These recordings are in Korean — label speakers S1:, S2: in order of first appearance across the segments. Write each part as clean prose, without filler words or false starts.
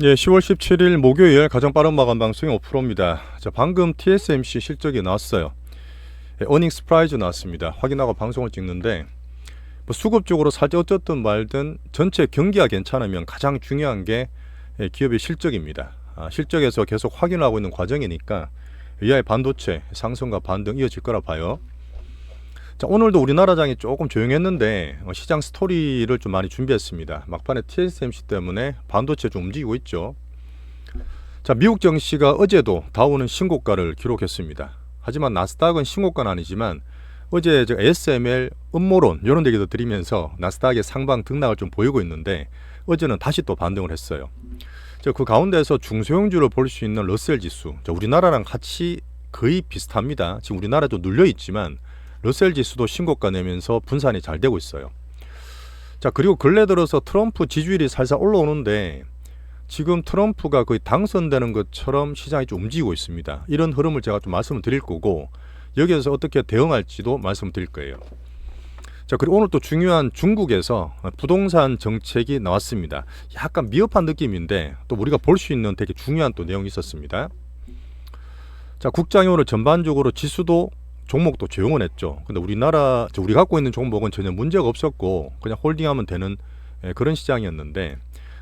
S1: 예, 10월 17일 목요일 가장 빠른 마감 방송이 5%입니다. 자, 방금 TSMC 실적이 나왔어요. 예, 어닝 스프라이즈 나왔습니다. 확인하고 방송을 찍는데 뭐 수급적으로 살짝 어쨌든 말든 전체 경기가 괜찮으면 가장 중요한 게 기업의 실적입니다. 실적에서 계속 확인하고 있는 과정이니까 AI 반도체 상승과 반등 이어질 거라 봐요. 자, 오늘도 우리나라장이 조금 조용했는데 시장 스토리를 좀 많이 준비했습니다. 막판에 TSMC 때문에 반도체 좀 움직이고 있죠. 자, 미국 증시가 어제도 다우는 신고가를 기록했습니다. 하지만 나스닥은 신고가는 아니지만 어제 SML 음모론 이런 얘기도 드리면서 나스닥의 상방 등락을 좀 보이고 있는데 어제는 다시 또 반등을 했어요. 그 가운데서 중소형주를 볼 수 있는 러셀 지수, 우리나라랑 같이 거의 비슷합니다. 지금 우리나라도 눌려 있지만 러셀 지수도 신고가 내면서 분산이 잘 되고 있어요. 자, 그리고 근래 들어서 트럼프 지지율이 살살 올라오는데 지금 트럼프가 거의 당선되는 것처럼 시장이 좀 움직이고 있습니다. 이런 흐름을 제가 좀 말씀을 드릴 거고 여기에서 어떻게 대응할지도 말씀을 드릴 거예요. 자, 그리고 오늘 또 중요한 중국에서 부동산 정책이 나왔습니다. 약간 미흡한 느낌인데 또 우리가 볼 수 있는 되게 중요한 또 내용이 있었습니다. 자, 국장이 오늘 전반적으로 지수도 종목도 조용은 했죠. 근데 우리 갖고 있는 종목은 전혀 문제가 없었고 그냥 홀딩하면 되는 그런 시장이었는데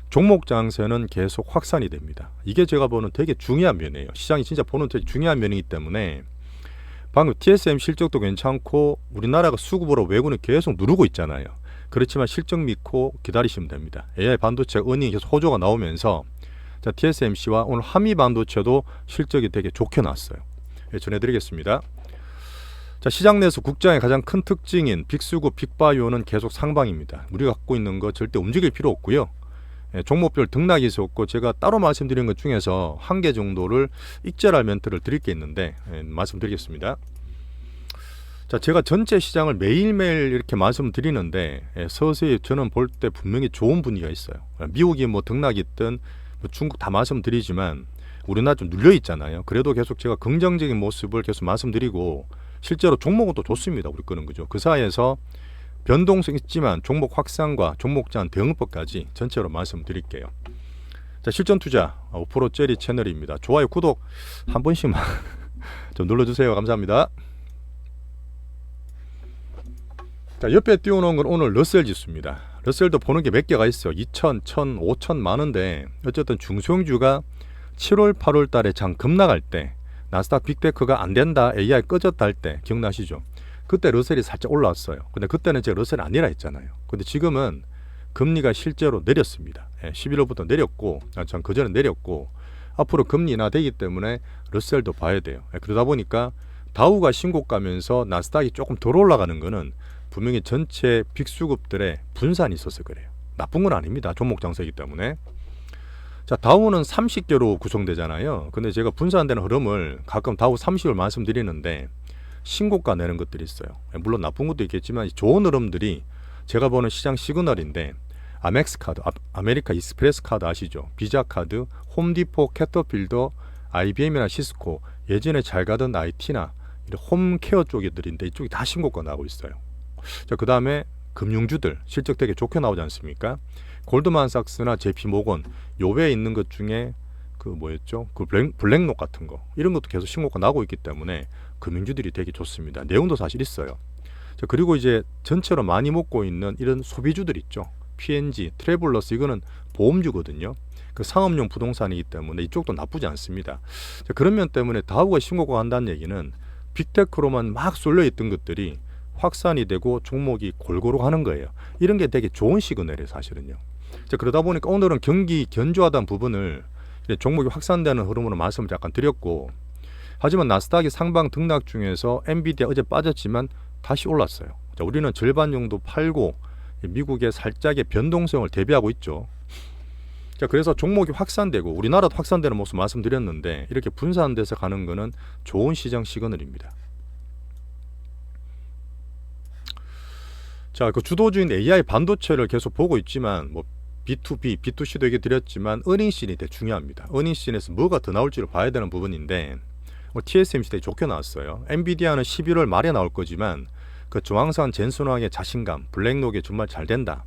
S1: 종목 장세는 계속 확산이 됩니다. 이게 제가 보는 되게 중요한 면이에요. 시장이 진짜 보는 되게 중요한 면이기 때문에 방금 TSM 실적도 괜찮고 우리나라가 수급으로 외국을 계속 누르고 있잖아요. 그렇지만 실적 믿고 기다리시면 됩니다. AI 반도체 은이 계속 호조가 나오면서 자, TSMC와 오늘 한미 반도체도 실적이 되게 좋게 나왔어요. 전해드리겠습니다. 자, 시장 내에서 국장의 가장 큰 특징인 빅수구, 빅바이오는 계속 상방입니다. 우리가 갖고 있는 거 절대 움직일 필요 없고요. 종목별 등락이 있었고 제가 따로 말씀드린 것 중에서 한 개 정도를 익절할 멘트를 드릴 게 있는데 말씀드리겠습니다. 자, 제가 전체 시장을 매일매일 이렇게 말씀드리는데 서서히 저는 볼 때 분명히 좋은 분위기가 있어요. 미국이 뭐 등락이 있든 뭐 중국 다 말씀드리지만 우리나라 좀 눌려 있잖아요. 그래도 계속 제가 긍정적인 모습을 계속 말씀드리고 실제로 종목은 또 좋습니다. 우리 거는 그죠. 그 사이에서 변동성 있지만 종목 확산과 종목 제한 대응법까지 전체로 말씀드릴게요. 자, 실전 투자 5%짜리 채널입니다. 좋아요, 구독 한 번씩만 좀 눌러주세요. 감사합니다. 자, 옆에 띄워놓은 건 오늘 러셀 지수입니다. 러셀도 보는 게 몇 개가 있어요. 2천, 1천, 5천 많은데 어쨌든 중소형주가 7월, 8월 달에 장 급락할 때 나스닥 빅테크가 안 된다, AI 꺼졌다 할 때 기억나시죠? 그때 러셀이 살짝 올라왔어요. 근데 그때는 제가 러셀 아니라 했잖아요. 근데 지금은 금리가 실제로 내렸습니다. 11월부터 내렸고, 전 그전에 내렸고, 앞으로 금리 인하되기 때문에 러셀도 봐야 돼요. 그러다 보니까 다우가 신고가면서 나스닥이 조금 덜 올라가는 거는 분명히 전체 빅수급들의 분산이 있어서 그래요. 나쁜 건 아닙니다. 종목 장세이기 때문에. 자, 다우는 30개로 구성되잖아요. 근데 제가 분산되는 흐름을 가끔 다우 30을 말씀드리는데 신고가 내는 것들이 있어요. 물론 나쁜 것도 있겠지만 좋은 흐름들이 제가 보는 시장 시그널인데 아멕스 카드, 아메리카 익스프레스 카드 아시죠? 비자 카드, 홈디포, 캐터필더, IBM이나 시스코, 예전에 잘 가던 IT나 이런 홈케어 쪽들인데 이쪽이 다 신고가 나오고 있어요. 자, 그 다음에 금융주들 실적 되게 좋게 나오지 않습니까? 골드만삭스나 JP모건 요 외에 있는 것 중에 그 뭐였죠? 그 블랙록 같은 거 이런 것도 계속 신고가 나오고 있기 때문에 금융주들이 되게 좋습니다. 내용도 사실 있어요. 자, 그리고 이제 전체로 많이 먹고 있는 이런 소비주들 있죠. P&G, 트래블러스 이거는 보험주거든요. 그 상업용 부동산이기 때문에 이쪽도 나쁘지 않습니다. 자, 그런 면 때문에 다우가 신고가 한다는 얘기는 빅테크로만 막 쏠려 있던 것들이 확산이 되고 종목이 골고루 하는 거예요. 이런 게 되게 좋은 시그널이에요, 사실은요. 자, 그러다 보니까 오늘은 경기 견조하다는 부분을 종목이 확산되는 흐름으로 말씀을 잠깐 드렸고, 하지만 나스닥이 상방 등락 중에서 엔비디아 어제 빠졌지만 다시 올랐어요. 자, 우리는 절반 정도 팔고 미국의 살짝의 변동성을 대비하고 있죠. 자, 그래서 종목이 확산되고 우리나라도 확산되는 모습 말씀드렸는데 이렇게 분산돼서 가는 거는 좋은 시장 시그널입니다. 자, 그 주도주인 AI 반도체를 계속 보고 있지만 뭐 B2B, B2C도 얘기 드렸지만 어닝씬이 되게 중요합니다. 어닝씬에서 뭐가 더 나올지를 봐야 되는 부분인데 TSMC 되게 좋게 나왔어요. 엔비디아는 11월 말에 나올 거지만 그 중앙선 젠슨왕의 자신감, 블랙록이 정말 잘 된다.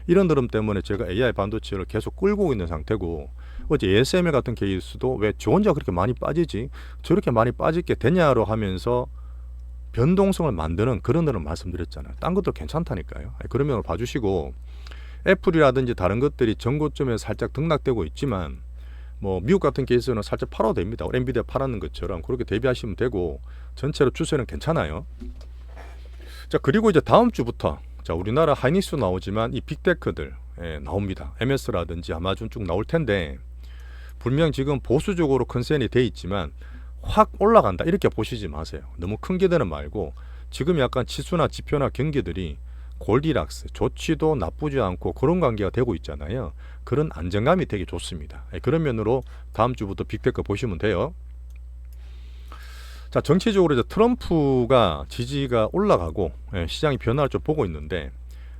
S1: 이런 흐름 때문에 제가 AI 반도체를 계속 끌고 있는 상태고 어제 ASML 같은 케이스도 왜 저 혼자 그렇게 많이 빠지지? 저렇게 많이 빠질게 되냐로 하면서 변동성을 만드는 그런 데는 말씀드렸잖아요. 딴 것도 괜찮다니까요. 그런 면을 봐주시고, 애플이라든지 다른 것들이 전고점에 살짝 등락되고 있지만 뭐 미국 같은 케이스는 살짝 팔아도 됩니다. 엔비디아 팔았는 것처럼 그렇게 대비하시면 되고, 전체로 추세는 괜찮아요. 자, 그리고 이제 다음 주부터 자, 우리나라 하이닉스 나오지만 이 빅테크들 나옵니다. MS라든지 아마존 쭉 나올 텐데, 분명 지금 보수적으로 컨센이 돼 있지만 확 올라간다 이렇게 보시지 마세요. 너무 큰 기대는 말고, 지금 약간 지수나 지표나 경기들이 골디락스, 좋지도 나쁘지 않고 그런 관계가 되고 있잖아요. 그런 안정감이 되게 좋습니다. 그런 면으로 다음 주부터 빅테크 보시면 돼요. 자, 정치적으로 이제 트럼프가 지지가 올라가고 시장이 변화를 좀 보고 있는데,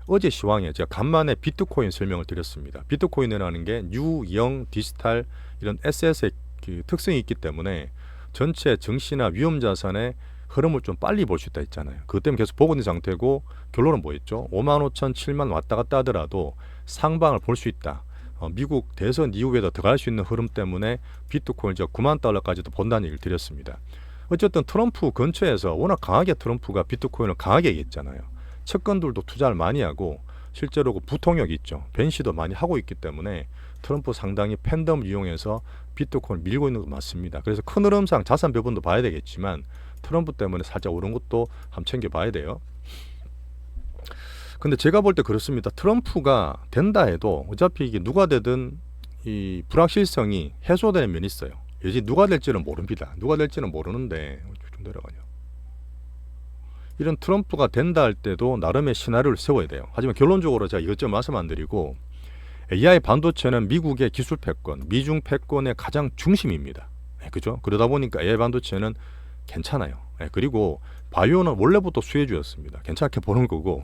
S1: 어제 시황에 제가 간만에 비트코인 설명을 드렸습니다. 비트코인이라는 게 유형 디지털 이런 SS의 그 특성이 있기 때문에 전체 증시나 위험자산의 흐름을 좀 빨리 볼 수 있다 했잖아요. 그것 때문에 계속 보고 있는 상태고, 결론은 뭐였죠? 55,000, 7만 왔다 갔다 하더라도 상방을 볼 수 있다. 미국 대선 이후에도 들어갈 수 있는 흐름 때문에 비트코인 저 9만 달러까지도 본다는 얘기를 드렸습니다. 어쨌든 트럼프 근처에서 워낙 강하게 트럼프가 비트코인을 강하게 얘기했잖아요. 채권들도 투자를 많이 하고 실제로 그 부통력이 있죠. 벤시도 많이 하고 있기 때문에 트럼프 상당히 팬덤을 이용해서 비트코인을 밀고 있는 거 맞습니다. 그래서 큰 흐름상 자산 배분도 봐야 되겠지만 트럼프 때문에 살짝 오른 것도 한번 챙겨봐야 돼요. 근데 제가 볼 때 그렇습니다. 트럼프가 된다 해도 어차피 이게 누가 되든 이 불확실성이 해소되는 면이 있어요. 여지 누가 될지는 모릅니다. 누가 될지는 모르는데 좀 내려가냐. 이런 트럼프가 된다 할 때도 나름의 시나리오를 세워야 돼요. 하지만 결론적으로 제가 이것저것 말씀 안 드리고, AI 반도체는 미국의 기술 패권, 미중 패권의 가장 중심입니다. 그죠? 그러다 보니까 AI 반도체는 괜찮아요. 그리고 바이오는 원래부터 수혜주였습니다. 괜찮게 보는 거고,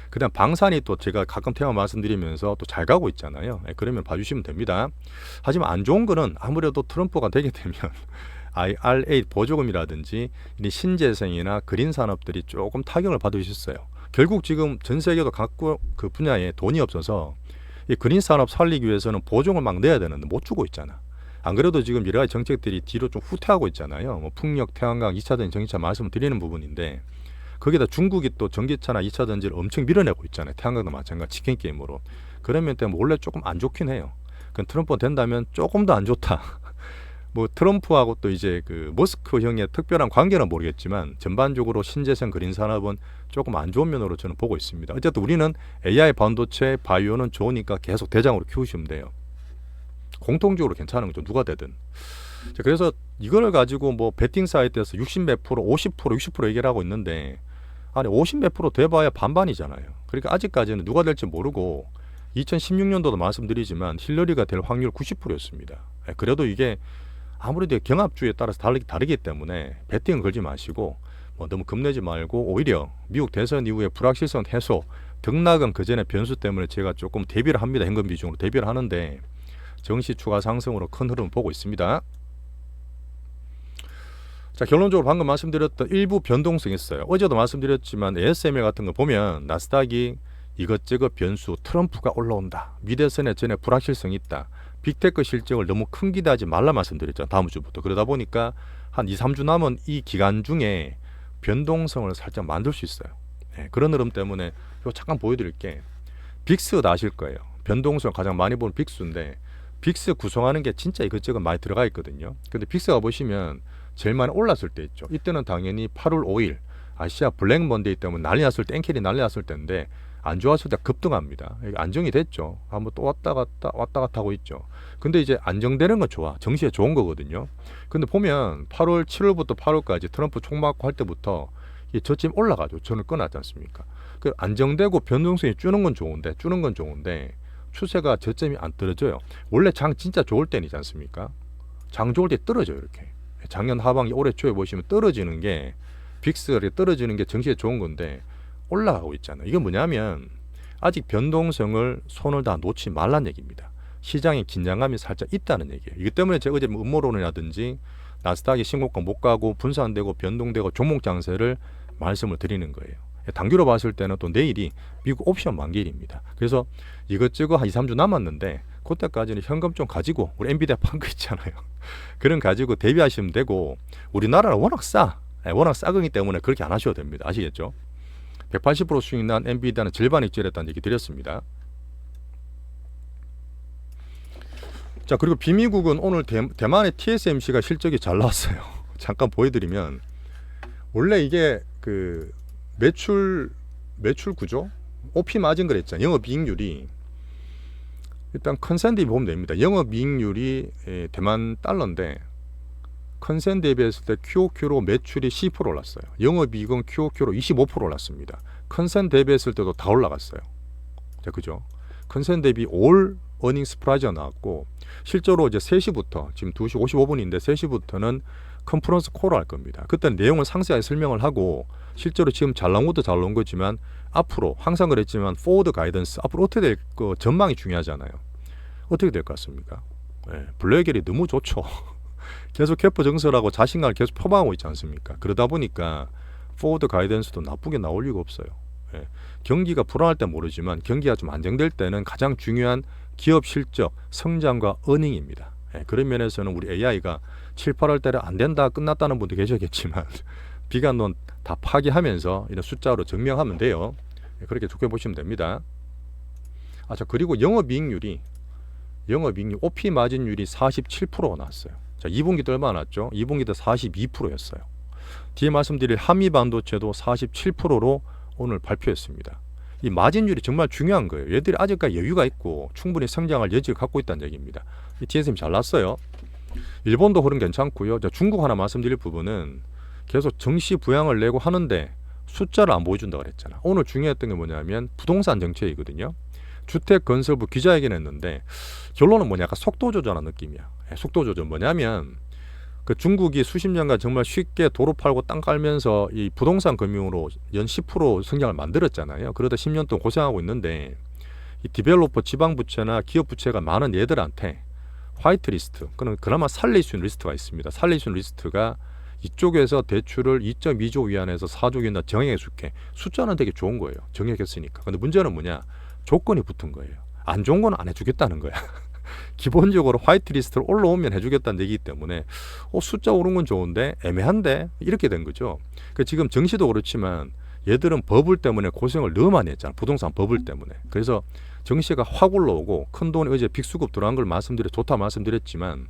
S1: 그다음 방산이 또 제가 가끔 테마 말씀드리면서 또 잘 가고 있잖아요. 그러면 봐주시면 됩니다. 하지만 안 좋은 거는 아무래도 트럼프가 되게 되면 IRA 보조금이라든지 신재생이나 그린 산업들이 조금 타격을 받을 수 있어요. 결국 지금 전 세계도 각국 그 분야에 돈이 없어서 이 그린 산업 살리기 위해서는 보조금을 막 내야 되는데 못 주고 있잖아. 안 그래도 지금 여러 가지 정책들이 뒤로 좀 후퇴하고 있잖아요. 뭐 풍력, 태양광, 2차전지, 전기차 말씀을 드리는 부분인데, 거기다 중국이 또 전기차나 2차 전지를 엄청 밀어내고 있잖아요. 태양광도 마찬가지 치킨 게임으로. 그러면 때문에 원래 조금 안 좋긴 해요. 그 트럼프가 된다면 조금 더 안 좋다. 뭐 트럼프하고 또 이제 그 머스크 형의 특별한 관계는 모르겠지만 전반적으로 신재생 그린 산업은 조금 안 좋은 면으로 저는 보고 있습니다. 어쨌든 우리는 AI 반도체, 바이오는 좋으니까 계속 대장으로 키우시면 돼요. 공통적으로 괜찮은 거죠. 누가 되든. 자, 그래서 이걸 가지고 뭐 베팅 사이트에서 60 몇 프로, 50%, 60% 얘기를 하고 있는데, 아니 50 몇 프로 돼봐야 반반이잖아요. 그러니까 아직까지는 누가 될지 모르고, 2016년도도 말씀드리지만 힐러리가 될 확률 90%였습니다. 그래도 이게 아무래도 경합주에 따라서 다르기 때문에 베팅을 걸지 마시고, 뭐 너무 겁내지 말고 오히려 미국 대선 이후에 불확실성 해소, 등락은 그 전에 변수 때문에 제가 조금 대비를 합니다. 현금 비중으로 대비를 하는데, 정시 추가 상승으로 큰 흐름을 보고 있습니다. 자, 결론적으로 방금 말씀드렸던 일부 변동성이 있어요. 어제도 말씀드렸지만 ASML 같은 거 보면 나스닥이 이것저것 변수, 트럼프가 올라온다, 미대선에 전에 불확실성이 있다, 빅테크 실적을 너무 큰 기대하지 말라 말씀드렸잖아요. 다음 주부터. 그러다 보니까 한 2, 3주 남은 이 기간 중에 변동성을 살짝 만들 수 있어요. 그런 흐름 때문에 이거 잠깐 보여드릴게. 빅스 다 아실 거예요. 변동성 가장 많이 보는 빅스인데, 빅스 구성하는 게 진짜 이것저것 많이 들어가 있거든요. 근데 빅스가 보시면 제일 많이 올랐을 때 있죠. 이때는 당연히 8월 5일 아시아 블랙 먼데이 때문에 난리 났을 때, 엔켈이 난리 났을 때인데, 안 좋았을 때 급등합니다. 안정이 됐죠. 한번 또 왔다 갔다 하고 있죠. 근데 이제 안정되는 건 좋아. 정시에 좋은 거거든요. 근데 보면 8월, 7월부터 8월까지 트럼프 총 맞고 할 때부터 저쯤 올라가죠. 전을 끊었지 않습니까? 그 안정되고 변동성이 주는 건 좋은데 추세가 저점이 안 떨어져요. 원래 장 진짜 좋을 때이지 않습니까? 장 좋을 때 떨어져요. 이렇게. 작년 하반기 올해 초에 보시면 떨어지는 게, 빅스가 떨어지는 게 정시에 좋은 건데 올라가고 있잖아요. 이게 뭐냐면 아직 변동성을 손을 다 놓지 말란 얘기입니다. 시장의 긴장감이 살짝 있다는 얘기예요. 이것 때문에 제가 어제 음모론이라든지 나스닥이 신고가 못 가고 분산되고 변동되고 종목 장세를 말씀을 드리는 거예요. 단기로 봤을 때는 또 내일이 미국 옵션 만기일입니다. 그래서 이것저것 한 2, 3주 남았는데 그때까지는 현금 좀 가지고 우리 엔비디아 판 거 있잖아요. 그런 가지고 대비하시면 되고 우리나라는 워낙 워낙 싸거기 때문에 그렇게 안 하셔도 됩니다. 아시겠죠? 180% 수익 난 엔비디아는 절반 익절했다는 얘기 드렸습니다. 자, 그리고 비미국은 오늘 대만의 TSMC가 실적이 잘 나왔어요. 잠깐 보여드리면 원래 이게 그 매출 구조 OP 마진 그랬잖아요. 영업이익률이 일단 컨센 대비 보면 됩니다. 영업이익률이 대만 달러인데 컨센 대비했을 때 QOQ로 매출이 12% 올랐어요. 영업이익은 QOQ로 25% 올랐습니다. 컨센 대비했을 때도 다 올라갔어요. 자, 그죠? 컨센 대비 올 어닝 스프라이즈가 나왔고 실제로 이제 3시부터 지금 2시 55분인데 3시부터는 컨퍼런스 콜을 할 겁니다. 그때는 내용을 상세하게 설명을 하고 실제로 지금 잘 나온 것도 잘 나온 거지만 앞으로 항상 그랬지만 포워드 가이던스 앞으로 어떻게 될 거 전망이 중요하잖아요. 어떻게 될 것 같습니까? 블랙엘이 너무 좋죠. 계속 캐퍼 증설하고 자신감을 계속 표방하고 있지 않습니까? 그러다 보니까 포워드 가이던스도 나쁘게 나올 리가 없어요. 경기가 불안할 때 모르지만 경기가 좀 안정될 때는 가장 중요한 기업 실적, 성장과 어닝입니다. 그런 면에서는 우리 AI가 7, 8월 달에 안 된다 끝났다는 분도 계시겠지만 비관론 다 파기하면서 이런 숫자로 증명하면 돼요. 그렇게 좋게 보시면 됩니다. 자, 그리고 영업이익률 OP 마진율이 47%가 나왔어요. 자, 2분기 때 얼마 났죠? 2분기 때 42%였어요. 뒤에 말씀드릴 한미 반도체도 47%로 오늘 발표했습니다. 이 마진율이 정말 중요한 거예요. 얘들이 아직까지 여유가 있고 충분히 성장할 여지를 갖고 있다는 얘기입니다. 이 TSM이 잘 났어요. 일본도 흐름 괜찮고요. 자, 중국 하나 말씀드릴 부분은 계속 정시 부양을 내고 하는데 숫자를 안 보여준다고 그랬잖아. 오늘 중요했던 게 뭐냐면 부동산 정책이거든요. 주택건설부 기자회견 했는데 결론은 뭐냐, 약간 속도 조절하는 느낌이야. 속도 조절 뭐냐면 그 중국이 수십 년간 정말 쉽게 도로 팔고 땅 깔면서 이 부동산 금융으로 연 10% 성장을 만들었잖아요. 그러다 10년 동안 고생하고 있는데 이 디벨로퍼 지방 부채나 기업 부채가 많은 얘들한테 화이트 리스트, 그나마 살릴 수 있는 리스트가 있습니다. 살릴 수 있는 리스트가 이쪽에서 대출을 2.2조 위안에서 4조 위안 정액해 줄게. 숫자는 되게 좋은 거예요. 정액했으니까. 근데 문제는 뭐냐? 조건이 붙은 거예요. 안 좋은 건 안 해주겠다는 거야. 기본적으로 화이트 리스트를 올라오면 해주겠다는 얘기이기 때문에 숫자 오른 건 좋은데 애매한데 이렇게 된 거죠. 지금 정시도 그렇지만 얘들은 버블 때문에 고생을 너무 많이 했잖아. 부동산 버블 때문에. 그래서 정시가 확 올라오고 큰돈이 어제 빅수급 들어간 걸 좋다 말씀드렸지만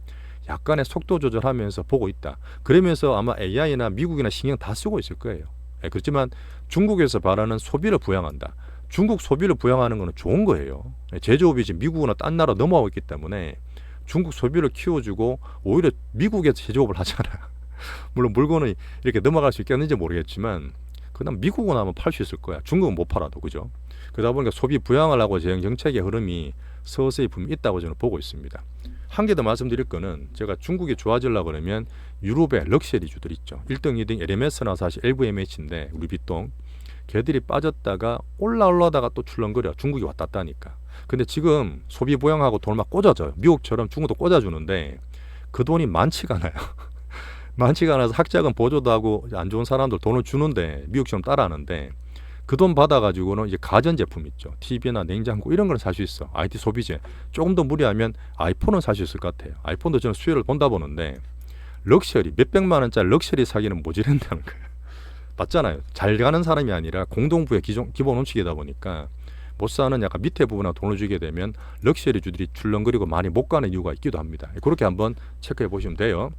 S1: 약간의 속도 조절하면서 보고 있다. 그러면서 아마 AI나 미국이나 신경 다 쓰고 있을 거예요. 그렇지만 중국에서 바라는 소비를 부양한다. 중국 소비를 부양하는 것은 좋은 거예요. 제조업이 지금 미국이나 딴 나라 넘어가고 있기 때문에 중국 소비를 키워주고 오히려 미국에서 제조업을 하잖아. 물론 물건이 이렇게 넘어갈 수 있겠는지 모르겠지만 그다음 미국은 아마 팔 수 있을 거야. 중국은 못 팔아도. 그죠? 그러다 보니까 소비 부양을 하고 정책의 흐름이 서서히 분명히 있다고 저는 보고 있습니다. 한 개 더 말씀드릴 거는 제가 중국이 좋아지려고 그러면 유럽의 럭셔리주들 있죠. 1등, 2등 LMS나 사실 LVMH인데 루이비통 걔들이 빠졌다가 올라다가 또 출렁거려. 중국이 왔다 갔다 하니까. 근데 지금 소비 부양하고 돈을 막 꽂아줘요. 미국처럼 중국도 꽂아주는데 그 돈이 많지가 않아요. 많지가 않아서 학자금 보조도 하고 안 좋은 사람들 돈을 주는데 미국처럼 따라하는데 그 돈 받아가지고는 이제 가전제품 있죠. TV나 냉장고 이런 걸 살 수 있어. IT 소비재. 조금 더 무리하면 아이폰은 살 수 있을 것 같아요. 아이폰도 저는 수요를 본다 보는데 럭셔리, 몇백만 원짜리 럭셔리 사기는 모질한다는 거예요. 맞잖아요. 잘 가는 사람이 아니라 공동부의 기본 원칙이다 보니까 못 사는 약간 밑에 부분에 돈을 주게 되면 럭셔리주들이 출렁거리고 많이 못 가는 이유가 있기도 합니다. 그렇게 한번 체크해 보시면 돼요.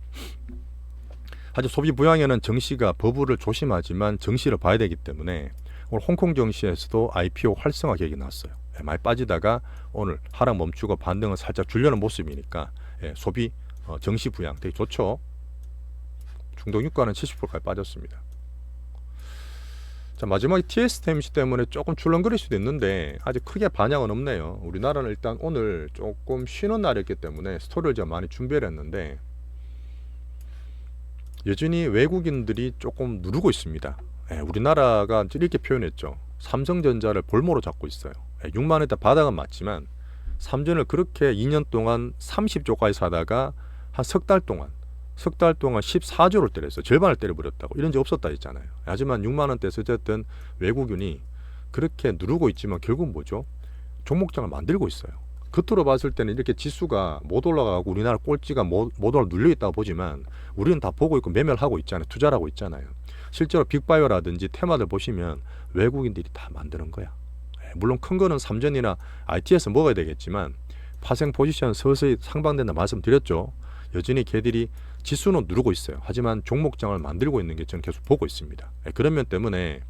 S1: 하지만 소비 부양에는 정시가 버블을 조심하지만 정시를 봐야 되기 때문에 오늘 홍콩 정시에서도 IPO 활성화 계획이 나왔어요. 많이 빠지다가 오늘 하락 멈추고 반등을 살짝 주려는 모습이니까 소비 정시 부양 되게 좋죠. 중동 유가는 70%까지 빠졌습니다. 자, 마지막에 TSMC 때문에 조금 출렁거릴 수도 있는데 아직 크게 반향은 없네요. 우리나라는 일단 오늘 조금 쉬는 날이었기 때문에 스토리를 좀 많이 준비를 했는데 여전히 외국인들이 조금 누르고 있습니다. 우리나라가 이렇게 표현했죠. 삼성전자를 볼모로 잡고 있어요. 6만 원대 바닥은 맞지만 삼전을 그렇게 2년 동안 30조까지 사다가 한 석 달 동안 14조를 때렸어요. 절반을 때려버렸다고. 이런 적 없었다 했잖아요. 하지만 6만 원대에서 어쨌든 외국인이 그렇게 누르고 있지만 결국 뭐죠? 종목장을 만들고 있어요. 겉으로 봤을 때는 이렇게 지수가 못 올라가고 우리나라 꼴찌가 못 올라 눌려 있다고 보지만 우리는 다 보고 있고 매매를 하고 있잖아요. 투자를 하고 있잖아요. 실제로 빅바이오라든지 테마들 보시면 외국인들이 다 만드는 거야. 물론 큰 거는 삼전이나 IT에서 먹어야 되겠지만 파생 포지션 서서히 상방된다 말씀드렸죠. 여전히 걔들이 지수는 누르고 있어요. 하지만 종목장을 만들고 있는 게 저는 계속 보고 있습니다. 그런 면 때문에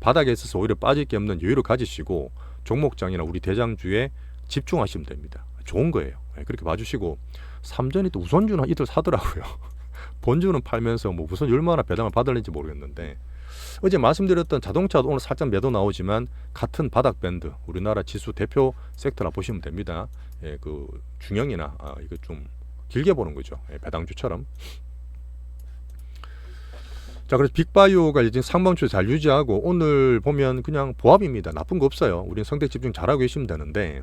S1: 바닥에 있어서 오히려 빠질 게 없는 여유를 가지시고 종목장이나 우리 대장주에 집중하시면 됩니다. 좋은 거예요. 그렇게 봐주시고 삼전이 또 우선주는 이들 사더라고요. 본주는 팔면서 뭐 우선 얼마나 배당을 받을는지 모르겠는데 어제 말씀드렸던 자동차도 오늘 살짝 매도 나오지만 같은 바닥 밴드 우리나라 지수 대표 섹터라 보시면 됩니다. 그 중형이나 이거 좀 길게 보는 거죠. 배당주처럼. 자, 그래서 빅바이오가 이제 상방추 잘 유지하고 오늘 보면 그냥 보합입니다. 나쁜 거 없어요. 우리는 선택 집중 잘하고 계시면 되는데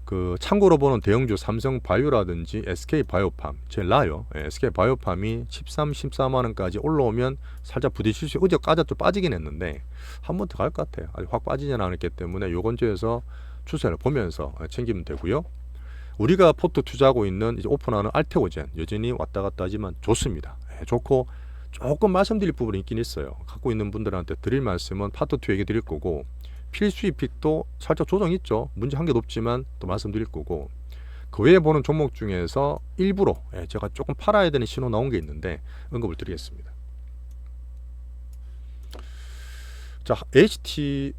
S1: 그 참고로 보는 대형주 삼성바이오라든지 SK바이오팜 제일 나아요. SK바이오팜이 13, 14만 원까지 올라오면 살짝 부딪힐 수 어제 까자 또 빠지긴 했는데 한 번 더 갈 것 같아요. 아직 확 빠지지는 않았기 때문에 요 근처에서 추세를 보면서 챙기면 되고요. 우리가 포트 투자하고 있는 이제 오픈하는 알테오젠 여전히 왔다 갔다 하지만 좋습니다. 좋고 조금 말씀드릴 부분이 있긴 있어요. 갖고 있는 분들한테 드릴 말씀은 파트 2 얘기 드릴 거고 필수익 픽도 살짝 조정 있죠. 문제 한 개도 없지만 또 말씀드릴 거고 그 외에 보는 종목 중에서 일부러 제가 조금 팔아야 되는 신호 나온 게 있는데 언급을 드리겠습니다. 자, HT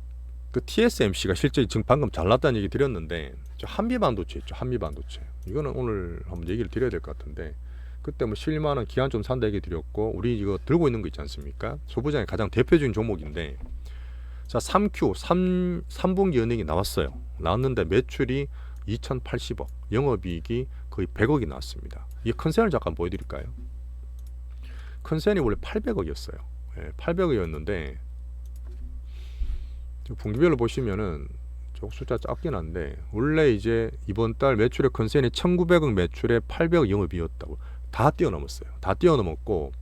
S1: 그 TSMC가 실제 지금 방금 잘났다는 얘기 드렸는데 한미반도체 있죠. 한미반도체 이거는 오늘 한번 얘기를 드려야 될 것 같은데 그때 뭐 실만한 기한 좀 산다 얘기 드렸고 우리 이거 들고 있는 거 있지 않습니까? 소부장의 가장 대표적인 종목인데 자 3분기 은행이 나왔어요. 나왔는데 매출이 2080억 영업이익이 거의 100억이 나왔습니다. 이 컨센을 잠깐 보여드릴까요? 컨센이 원래 800억이었어요. 800억이었는데 분기별로 보시면은 숫자 작긴 한데 원래 이제 이번 달 매출의 컨센이 1900억 매출에 800억 영업이익이었다고 다 뛰어넘었어요. 다 뛰어넘었고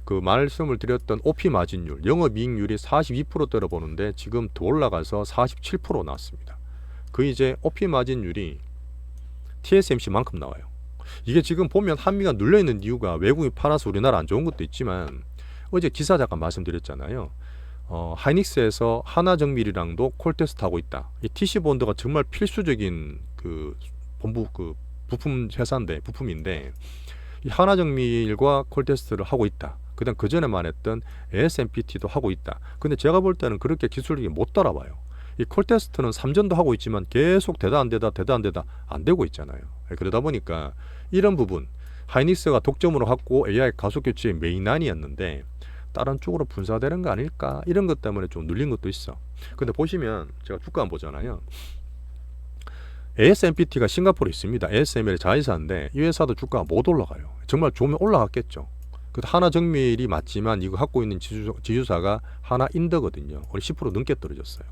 S1: 그 말씀을 드렸던 OP 마진율 영업이익률이 42%대로 보는데 지금 더 올라가서 47% 나왔습니다. 그 이제 OP 마진율이 TSMC만큼 나와요. 이게 지금 보면 한미가 눌려있는 이유가 외국인 팔아서 우리나라 안 좋은 것도 있지만 어제 기사 잠깐 말씀드렸잖아요. 하이닉스에서 하나정밀이랑도 콜테스트 하고 있다. 이 TC본드가 정말 필수적인 그 본부 그 부품 회사인데 부품인데 이 하나정밀과 콜테스트를 하고 있다. 그다음 그 전에 말했던 ASMPT도 하고 있다. 근데 제가 볼 때는 그렇게 기술력이 못 따라와요. 이 콜테스트는 삼전도 하고 있지만 계속 되다 안 되다 안 되고 있잖아요. 그러다 보니까 이런 부분 하이닉스가 독점으로 갖고 AI 가속 교체의 메인난이었는데 다른 쪽으로 분사되는 거 아닐까 이런 것 때문에 좀 눌린 것도 있어. 근데 보시면 제가 주가 한번 보잖아요. ASMPT가 싱가포르에 있습니다. ASML의 자회사인데 이 회사도 주가가 못 올라가요. 정말 좋으면 올라갔겠죠. 하나정밀이 맞지만 이거 갖고 있는 지주사가 하나인더거든요. 오늘 10% 넘게 떨어졌어요.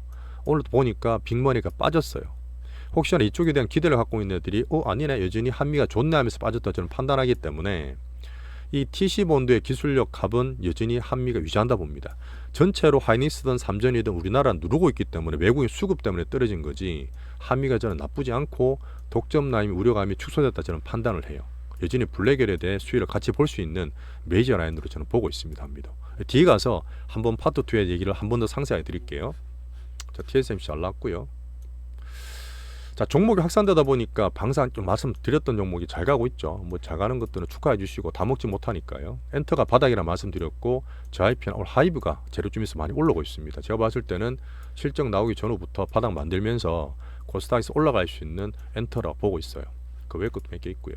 S1: 오늘 보니까 빅머니가 빠졌어요. 혹시나 이쪽에 대한 기대를 갖고 있는 애들이 아니네 여전히 한미가 좋네 하면서 빠졌다 저는 판단하기 때문에 이 TC본드의 기술력 값은 여전히 한미가 유지한다 봅니다. 전체로 하이닉스든 삼전이든 우리나라 누르고 있기 때문에 외국인 수급 때문에 떨어진 거지 한미가 저는 나쁘지 않고 독점 라인이 우려감이 축소됐다 저는 판단을 해요. 여전히 블랙엘에 대해 수위를 같이 볼 수 있는 메이저 라인으로 저는 보고 있습니다. 합니다. 뒤에 가서 한번 파트 2의 얘기를 한 번 더 상세하게 드릴게요. 자, TSMC 잘 나왔고요. 자, 종목이 확산되다 보니까 방산 좀 말씀드렸던 종목이 잘 가고 있죠. 뭐 잘 가는 것들은 축하해 주시고 다 먹지 못하니까요. 엔터가 바닥이라 말씀드렸고 JYP나 오늘 하이브가 재료쯤 있어 많이 올라오고 있습니다. 제가 봤을 때는 실적 나오기 전후부터 바닥 만들면서 코스닥에서 올라갈 수 있는 엔터라 보고 있어요. 그 외 것도 몇 개 있고요.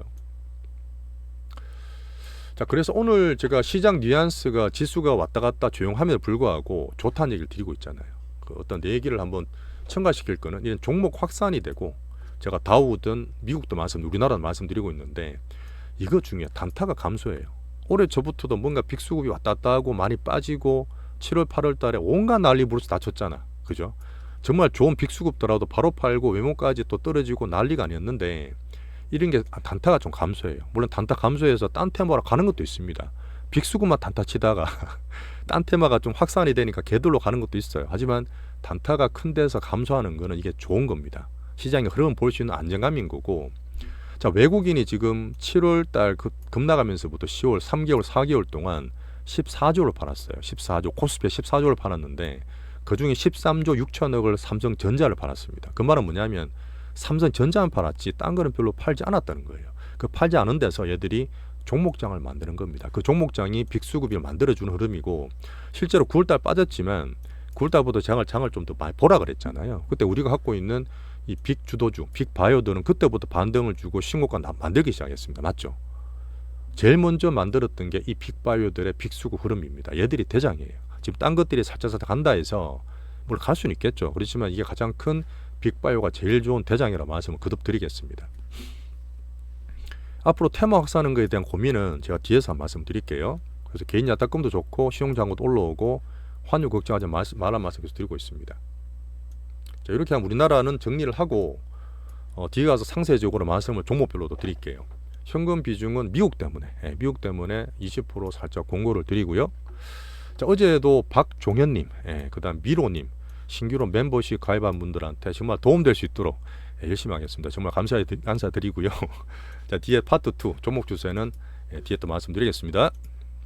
S1: 자, 그래서 오늘 제가 시장 뉘앙스가 지수가 왔다 갔다 조용함에도 불구하고 좋다는 얘기를 드리고 있잖아요. 그 어떤 내 얘기를 한번 첨가시킬 거는 이런 종목 확산이 되고 제가 다우든 미국도 우리나라도 말씀드리고 있는데 이거 중요해요. 단타가 감소해요. 올해 저부터도 뭔가 빅수급이 왔다 갔다 하고 많이 빠지고 7월 8월 달에 온갖 난리 부르스 다쳤잖아. 그죠? 정말 좋은 빅수급더라도 바로 팔고 외모까지 또 떨어지고 난리가 아니었는데 이런 게 단타가 좀 감소해요. 물론 단타 감소해서 딴 테마로 가는 것도 있습니다. 빅수급만 단타 치다가 딴 테마가 좀 확산이 되니까 걔들로 가는 것도 있어요. 하지만 단타가 큰 데서 감소하는 거는 이게 좋은 겁니다. 시장의 흐름을 볼 수 있는 안정감인 거고, 자, 외국인이 지금 7월 달 급락하면서부터 10월 3개월 4개월 동안 14조를 팔았어요. 14조, 코스피에 14조를 팔았는데 그중에 13조 6천억을 삼성전자를 팔았습니다. 그 말은 뭐냐면 삼성전자만 팔았지 딴 거는 별로 팔지 않았다는 거예요. 그 팔지 않은 데서 얘들이 종목장을 만드는 겁니다. 그 종목장이 빅수급을 만들어주는 흐름이고, 실제로 9월달 빠졌지만 9월달부터 장을 좀 더 많이 보라 그랬잖아요. 그때 우리가 갖고 있는 이 빅 주도주, 빅 바이오들은 그때부터 반등을 주고 신고가 만들기 시작했습니다. 맞죠? 제일 먼저 만들었던 게 이 빅 바이오들의 빅수급 흐름입니다. 얘들이 대장이에요. 지금 딴 것들이 살짝 간다 해서 물론 갈 수는 있겠죠. 그렇지만 이게 가장 큰 빅 바이오가 제일 좋은 대장이라고 말씀을 거듭 드리겠습니다. 앞으로 테마 확산하는 것에 대한 고민은 제가 뒤에서 말씀드릴게요. 그래서 개인 야탁금도 좋고 신용장고도 올라오고 환율 걱정하지 말란 말씀 계속 드리고 있습니다. 자, 이렇게 하면 우리나라는 정리를 하고 뒤에 가서 상세적으로 말씀을 종목별로도 드릴게요. 현금 비중은 미국 때문에 20% 살짝 공고를 드리고요. 자, 어제도 박종현님, 그다음 미로님 신규로 멤버십 가입한 분들한테 정말 도움될 수 있도록 열심히 하겠습니다. 정말 감사드리고요. 자, 뒤에 파트 2 종목 주세는 뒤에 또 말씀드리겠습니다.